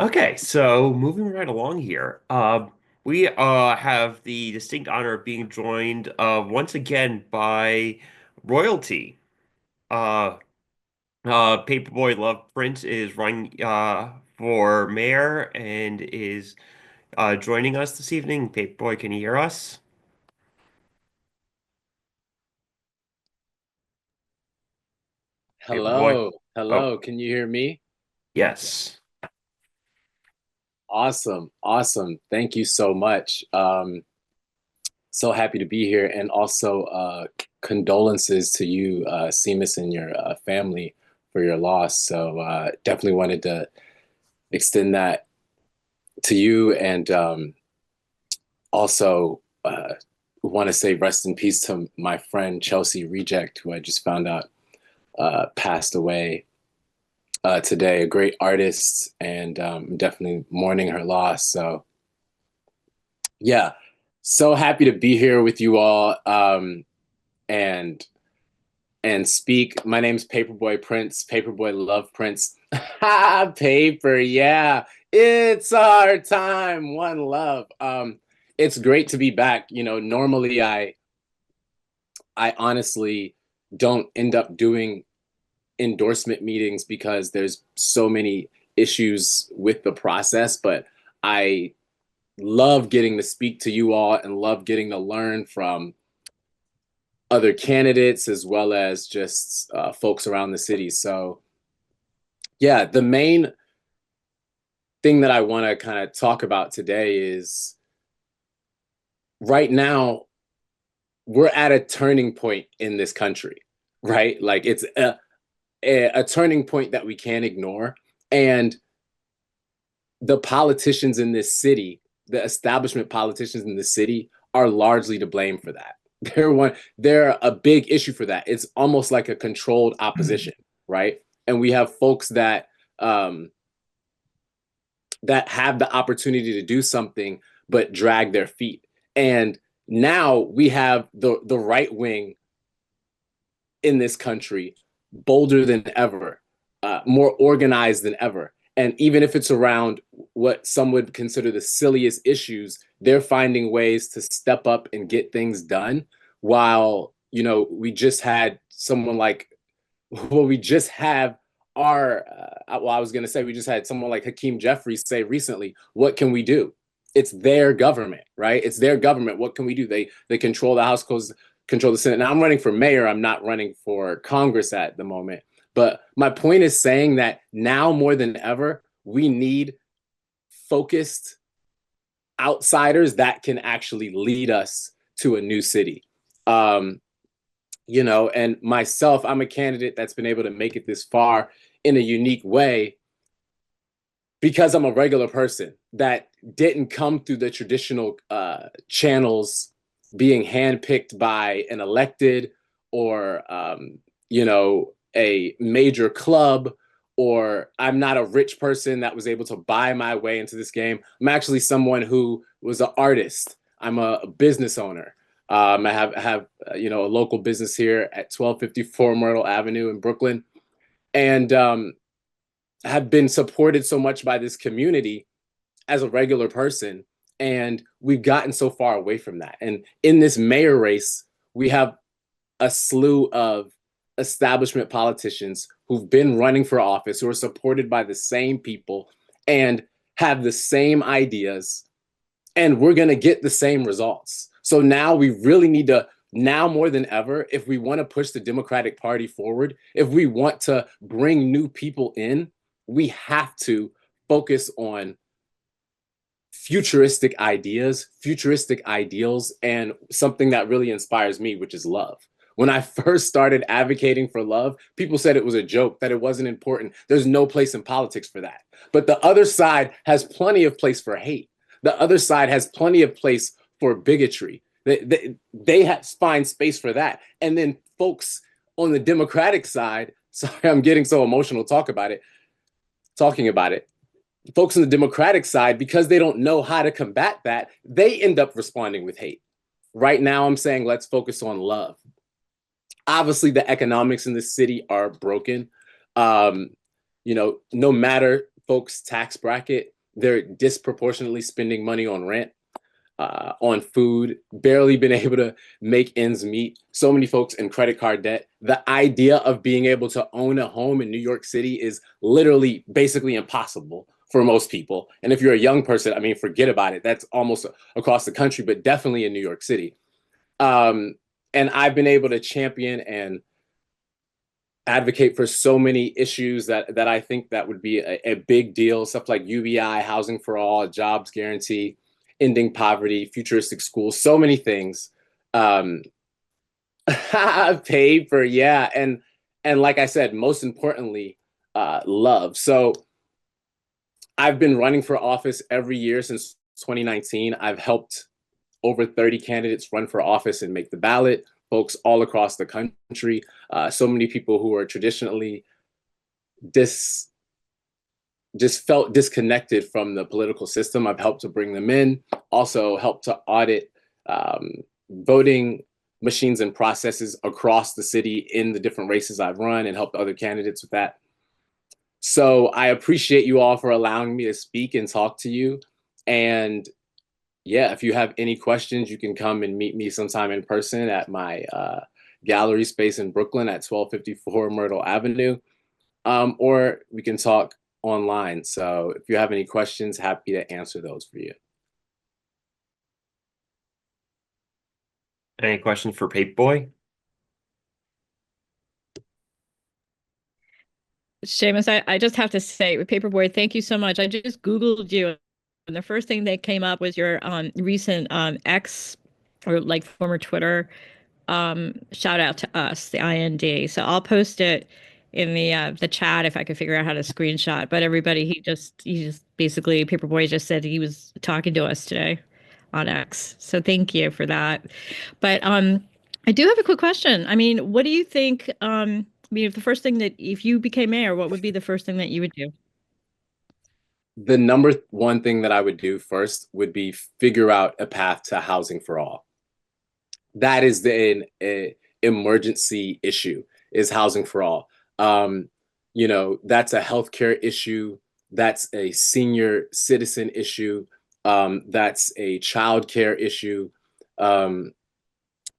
Okay, so moving right along here, we have the distinct honor of being joined once again by royalty. Uh, Paperboy Love Prince is running for mayor and is joining us this evening. Paperboy, can you hear us? Paperboy? Hello, Oh, hello. Can you hear me? yes. Awesome, awesome. Thank you so much. So happy to be here, and also condolences to you, Seamus, and your family for your loss. So definitely wanted to extend that to you, and also want to say rest in peace to my friend Chelsea Reject, who I just found out passed away today, a great artist, and definitely mourning her loss. So, yeah, so happy to be here with you all and speak. My name's Paperboy Prince, Paperboy Love Prince. Ha, paper, yeah, it's our time. One love. It's great to be back. Normally I honestly don't end up doing endorsement meetings because there's so many issues with the process, but I love getting to speak to you all and love getting to learn from other candidates as well as just folks around the city. So, yeah, the main thing that I want to kind of talk about today is right now we're at a turning point in this country, right? Like it's a turning point that we can't ignore. And the politicians in this city, the establishment politicians in the city, are largely to blame for that. They're a big issue for that. It's almost like a controlled opposition, right? And we have folks um, that have the opportunity to do something but drag their feet. And now we have the right wing in this country bolder than ever, more organized than ever. And even if it's around what some would consider the silliest issues, they're finding ways to step up and get things done. While, we just had someone like, well, we just have I was going to say, we just had someone like Hakeem Jeffries say recently, what can we do? It's their government, right? It's their government. What can we do? They control the House, control the Senate. Now I'm running for mayor. I'm not running for Congress at the moment. But my point is saying that now more than ever, we need focused outsiders that can actually lead us to a new city. Um, and myself, I'm a candidate that's been able to make it this far in a unique way because I'm a regular person that didn't come through the traditional channels, being handpicked by an elected or a major club, or I'm not a rich person that was able to buy my way into this game. I'm actually someone who was an artist. I'm a business owner. I have a local business here at 1254 Myrtle Avenue in Brooklyn, and have been supported so much by this community as a regular person. And we've gotten so far away from that. And in this mayor race, we have a slew of establishment politicians who've been running for office, who are supported by the same people and have the same ideas. And we're going to get the same results. So now we really need to, now more than ever, if we want to push the Democratic Party forward, if we want to bring new people in, we have to focus on futuristic ideas, futuristic ideals, and something that really inspires me, which is love. When I first started advocating for love, people said it was a joke, that it wasn't important. There's no place in politics for that. But the other side has plenty of place for hate. The other side has plenty of place for bigotry. They find space for that. And then folks on the Democratic side, sorry, I'm getting so emotional talking about it, folks on the Democratic side, because they don't know how to combat that, they end up responding with hate. Right now, I'm saying let's focus on love. Obviously, the economics in the city are broken. No matter folks' tax bracket, they're disproportionately spending money on rent, on food, barely been able to make ends meet. So many folks in credit card debt. The idea of being able to own a home in New York City is literally basically impossible for most people. And if you're a young person, I mean, forget about it. That's almost across the country, but definitely in New York City. Um, and I've been able to champion and advocate for so many issues that I think that would be a big deal. Stuff like UBI, housing for all, jobs guarantee, ending poverty, futuristic schools, so many things. Um, paper, yeah, and like I said, most importantly, love. So I've been running for office every year since 2019. I've helped over 30 candidates run for office and make the ballot, folks all across the country. So many people who are traditionally dis just felt disconnected from the political system. I've helped to bring them in, also helped to audit um, voting machines and processes across the city in the different races I've run and helped other candidates with that. So I appreciate you all for allowing me to speak and talk to you. And yeah, if you have any questions, you can come and meet me sometime in person at my gallery space in Brooklyn at 1254 Myrtle Avenue, or we can talk online. So if you have any questions, happy to answer those for you. Any questions for Paperboy? Seamus, I just have to say, Paperboy, thank you so much. I just Googled you, and the first thing that came up was your recent X or like former Twitter shout out to us, the IND. So I'll post it in the chat if I could figure out how to screenshot. But everybody, he just basically Paperboy just said he was talking to us today on X. So thank you for that. But I do have a quick question. I mean, what do you think? I mean, if the first thing that if you became mayor, what would be the first thing that you would do? The number one thing that I would do first would be figure out a path to housing for all. That is the emergency issue is housing for all. Um, that's a healthcare issue. That's a senior citizen issue. That's a childcare issue.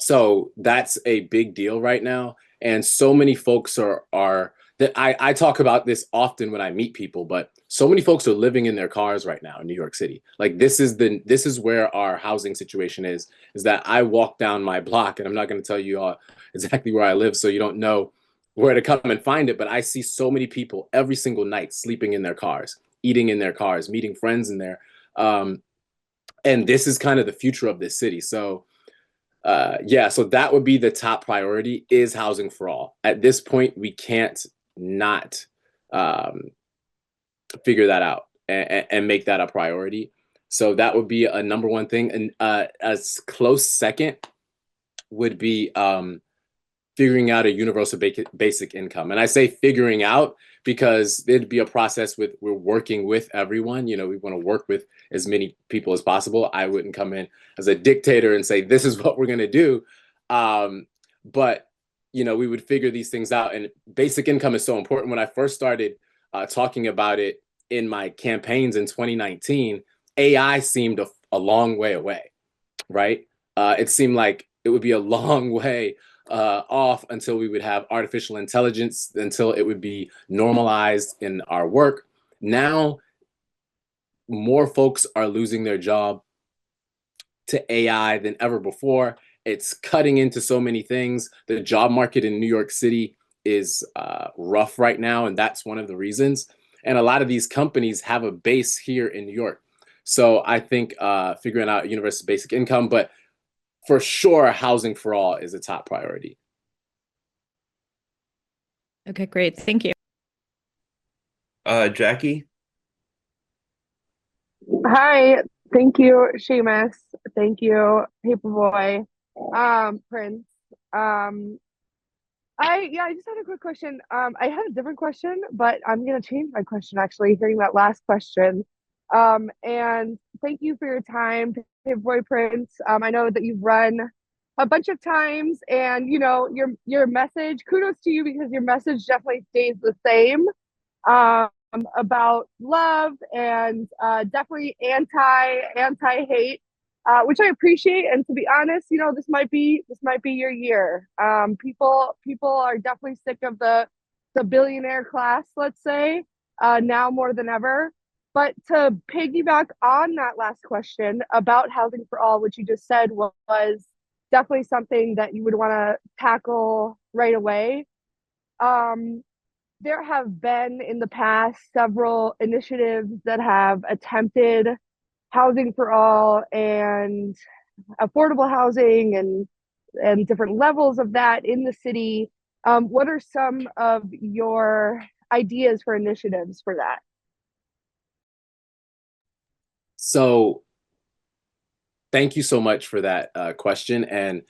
So that's a big deal right now. And so many folks are that I talk about this often when I meet people, but so many folks are living in their cars right now in New York City. Like this is where our housing situation is that I walk down my block, and I'm not going to tell you all exactly where I live so you don't know where to come and find it, but I see so many people every single night sleeping in their cars, eating in their cars, meeting friends in there. And this is kind of the future of this city. So yeah, so that would be the top priority is housing for all. At this point, we can't not um, figure that out and make that a priority. So that would be a number one thing. And a close second would be figuring out a universal basic income. And I say figuring out because it'd be a process with we're working with everyone. We want to work with as many people as possible. I wouldn't come in as a dictator and say this is what we're going to do. But we would figure these things out. And basic income is so important. When I first started talking about it in my campaigns in 2019, AI seemed a long way away, right? It seemed like it would be a long way off until we would have artificial intelligence, until it would be normalized in our work. Now, more folks are losing their job to AI than ever before. It's cutting into so many things. The job market in New York City is rough right now, and that's one of the reasons. And a lot of these companies have a base here in New York. So I think figuring out universal basic income, but for sure, housing for all is a top priority. Okay, great. Thank you. Jackie? Hi, thank you, Seamus. Thank you, Paperboy, Prince. Um, I just had a quick question. I had a different question, but I'm gonna change my question actually, hearing that last question. And thank you for your time, Paperboy Prince. I know that you've run a bunch of times, and your message. Kudos to you because your message definitely stays the same. about love and definitely anti hate, which I appreciate. And to be honest, this might be your year. People are definitely sick of the billionaire class, let's say, now more than ever. But to piggyback on that last question about housing for all, which you just said was definitely something that you would want to tackle right away. Um, there have been in the past several initiatives that have attempted housing for all and affordable housing and different levels of that in the city. What are some of your ideas for initiatives for that? So thank you so much for that question. And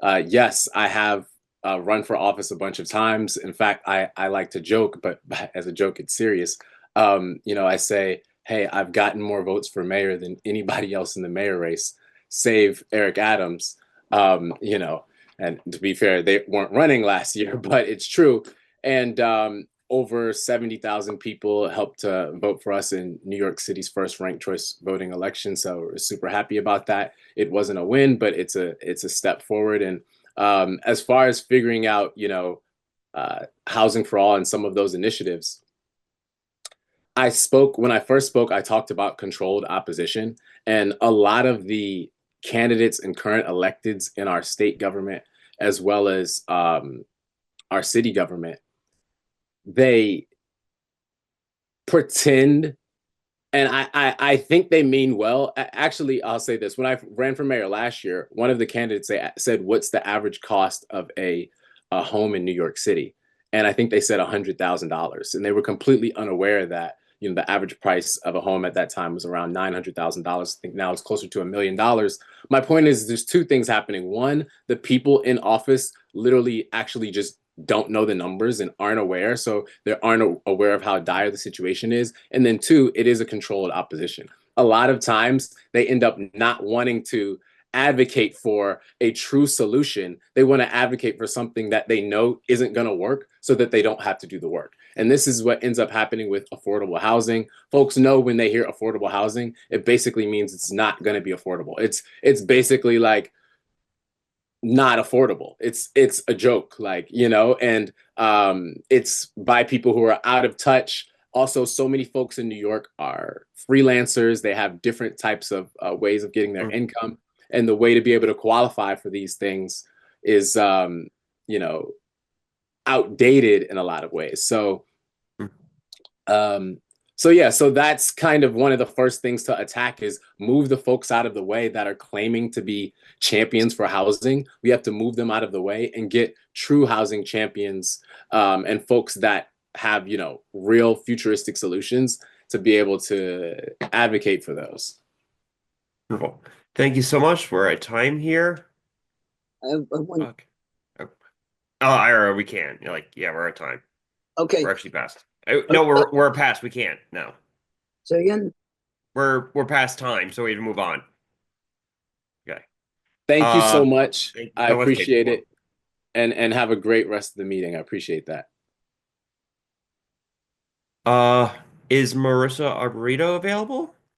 yes, I have run for office a bunch of times. In fact, I like to joke, but as a joke, it's serious. I say, hey, I've gotten more votes for mayor than anybody else in the mayor race, save Eric Adams. And to be fair, they weren't running last year, but it's true. And over 70,000 people helped to vote for us in New York City's first ranked choice voting election. So we're super happy about that. It wasn't a win, but it's a step forward. And as far as figuring out, housing for all and some of those initiatives, when I first spoke, I talked about controlled opposition, and a lot of the candidates and current electeds in our state government, as well as our city government, they pretend, and I think they mean well. Actually, I'll say this: when I ran for mayor last year, one of the candidates said, "What's the average cost of a home in New York City?" And I think they said $100,000, and they were completely unaware that the average price of a home at that time was around $900,000. I think now it's closer to $1 million. My point is, there's two things happening. One, the people in office literally actually just don't know the numbers and aren't aware, so they aren't aware of how dire the situation is. And then two, it is a controlled opposition. A lot of times they end up not wanting to advocate for a true solution. They want to advocate for something that they know isn't going to work so that they don't have to do the work. And this is what ends up happening with affordable housing. Folks know when they hear affordable housing, it basically means it's not going to be affordable. It's basically like not affordable. It's a joke, and it's by people who are out of touch. Also, so many folks in New York are freelancers. They have different types of ways of getting their income, and the way to be able to qualify for these things is, outdated in a lot of ways. Um, so that's kind of one of the first things to attack is move the folks out of the way that are claiming to be champions for housing. We have to move them out of the way and get true housing champions, and folks that have, real futuristic solutions to be able to advocate for those. Wonderful. Thank you so much. We're at time here. I have one. Okay. Oh, Ira, we can. You're like, yeah, we're at time. Okay. We're actually past. No, we're past. We can't. No, So again, we're past time, so we have to move on. Okay. Thank you so much. Thank you I so much, appreciate Paperboy. it. And have a great rest of the meeting. I appreciate that. Is Marissa Arboreto available?